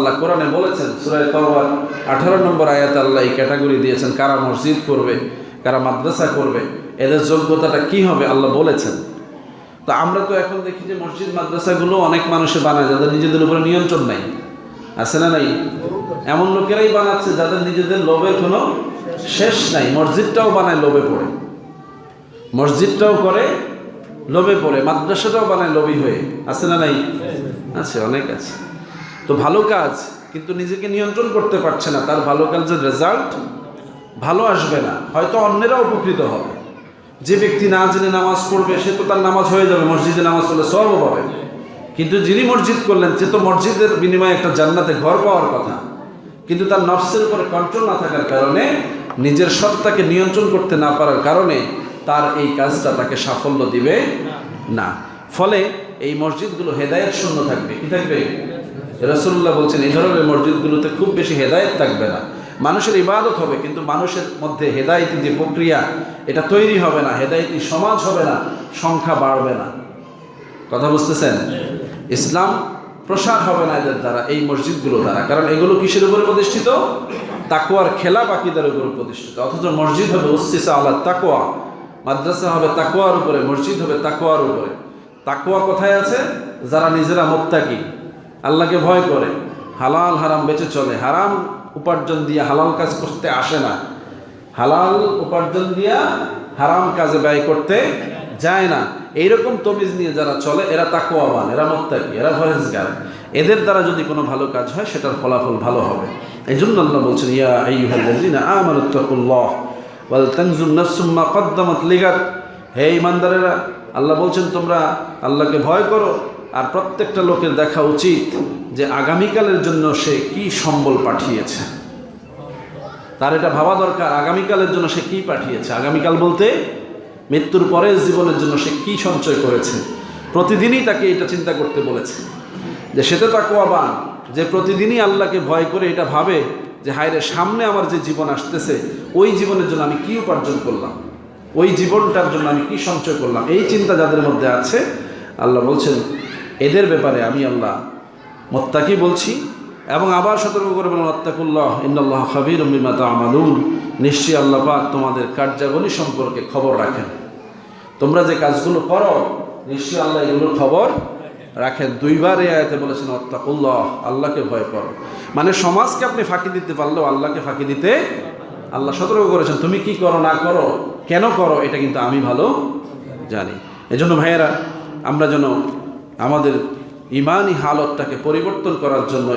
আল্লাহ কোরআনে বলেছেন সূরা তাওবার 18 নম্বর আয়াতে আল্লাহ এই ক্যাটাগরি দিয়েছেন, কারা মসজিদ করবে, কারা মাদ্রাসা করবে, এদের যোগ্যতাটা কি হবে আল্লাহ বলেছেন। তো আমরা তো এখন দেখি যে মসজিদ মাদ্রাসাগুলো অনেক মানুষে বানায় যাদের নিজেদের উপরে নিয়ন্ত্রণ নাই, আছে না নাই? এমন লোকেরাই বানাচ্ছে যাদের নিজেদের লোভের কোনো শেষ নাই। মসজিদটাও বানায় লোভে পড়ে, মসজিদটাও করে লোভে পড়ে, মাদ্রাসাটাও বানায় লোভী হয়ে, আছে না নাই? আছে, অনেক আছে। তো ভালো কাজ কিন্তু নিজেকে নিয়ন্ত্রণ করতে পারছে না, তার ভালো কাজের রেজাল্ট ভালো আসবে না, হয়তো অন্যেরা উপকৃত হবে। যে ব্যক্তি না জেনে নামাজ পড়বে সে তো তার নামাজ হয়ে যাবে, মসজিদে নামাজ পড়লে সওয়াব পাবে, কিন্তু যিনি মসজিদ করলেন সে তো মসজিদের বিনিময়ে একটা জান্নাতে ঘর পাওয়ার কথা, কিন্তু তার নফসের উপরে কন্ট্রোল না থাকার কারণে, নিজের সত্তাকে নিয়ন্ত্রণ করতে না পারার কারণে তার এই কাজটা তাকে সাফল্য দিবে না। ফলে এই মসজিদগুলো হেদায়েত শূন্য থাকবে। কি থাকবে? রাসূলুল্লাহ বলছেন এই ধরনের মসজিদগুলোতে খুব বেশি হেদায়েত থাকবে না, মানুষের ইবাদত হবে কিন্তু মানুষের মধ্যে হেদায়েতি যে প্রক্রিয়া এটা তৈরি হবে না, হেদায়েতি সমাজ হবে না, সংখ্যা বাড়বে না। কথা বুঝতেছেন? ইসলাম প্রসার হবে না এদের দ্বারা, এই মসজিদগুলো দ্বারা। কারণ এগুলো কিসের উপরে প্রতিষ্ঠিত? তাকওয়ার খেলাফ আকীদার উপরে প্রতিষ্ঠিত। অথচ মসজিদ হবে উসসিসা আলা তাকওয়া, মাদ্রাসা হবে তাকওয়ার উপরে, মসজিদ হবে তাকওয়ার উপরে। তাকওয়া কোথায় আছে? যারা নিজেরা মুত্তাকি, আল্লাহকে ভয় করে, হালাল হারাম বেঁচে চলে, হারাম উপার্জন দিয়ে হালাল কাজ করতে আসে না, হালাল উপার্জন দিয়া হারাম কাজে ব্যয় করতে যায় না, এইরকম তমিজ নিয়ে যারা চলে এরা তাকওয়াবান, এরা মুত্তাকি, এরা পরহেজগার। এদের দ্বারা যদি কোনো ভালো কাজ হয় সেটার ফলাফল ভালো হবে। এই জন্য আল্লাহ বলছেন ইয়া আইয়ুহাল্লাযীনা আমানুত্তাকুল্লাহ ওয়াল তানজুর নাফসুম মা কদ্দামাত লিগাদ। হে ঈমানদারেরা, আল্লাহ বলছেন তোমরা আল্লাহকে ভয় করো, আর প্রত্যেকটা লোকের দেখা উচিত যে আগামীকালের জন্য সে কি সম্বল পাঠিয়েছে। তার এটা ভাবা দরকার আগামীকালের জন্য সে কি পাঠিয়েছে। আগামীকাল বলতে মৃত্যুর পরের জীবনের জন্য সে কি সঞ্চয় করেছে। প্রতিদিনই তাকে এটা চিন্তা করতে বলেছে যে সে তো তাকওয়াবান, যে প্রতিদিনই আল্লাহকে ভয় করে এটা ভাবে যে হায় রে, সামনে আমার যে জীবন আসতেছে ওই জীবনের জন্য আমি কি উপার্জন করলাম, ওই জীবনটার জন্য আমি কি সঞ্চয় করলাম। এই চিন্তা যাদের মধ্যে আছে আল্লাহ বলছেন এদের ব্যাপারে আমি আল্লাহ মুত্তাকি বলছি। এবং আবার সতর্ক করে বলেন আত্তাকুল্লাহ ইন্নাল্লাহা খাবীরুম বিমা তা'মালুন। নিশ্চয়ই আল্লাহ পাক তোমাদের কার্যাবলী সম্পর্কে খবর রাখেন। তোমরা যে কাজগুলো করো নিশ্চয়ই আল্লাহ এগুলোর খবর রাখেন। দুইবার এই আয়াতে বলেছেন আত্তাকুল্লাহ, আল্লাহকে ভয় করো। মানে সমাজকে আপনি ফাঁকি দিতে পারলেও আল্লাহকে ফাঁকি দিতে আল্লাহ সতর্ক করেছেন। তুমি কি করো না করো, কেন করো, এটা কিন্তু আমি ভালো জানি। এজন্য ভাইয়েরা, আমরা যেন আমাদের ইমানি হালতটাকে পরিবর্তন করার জন্য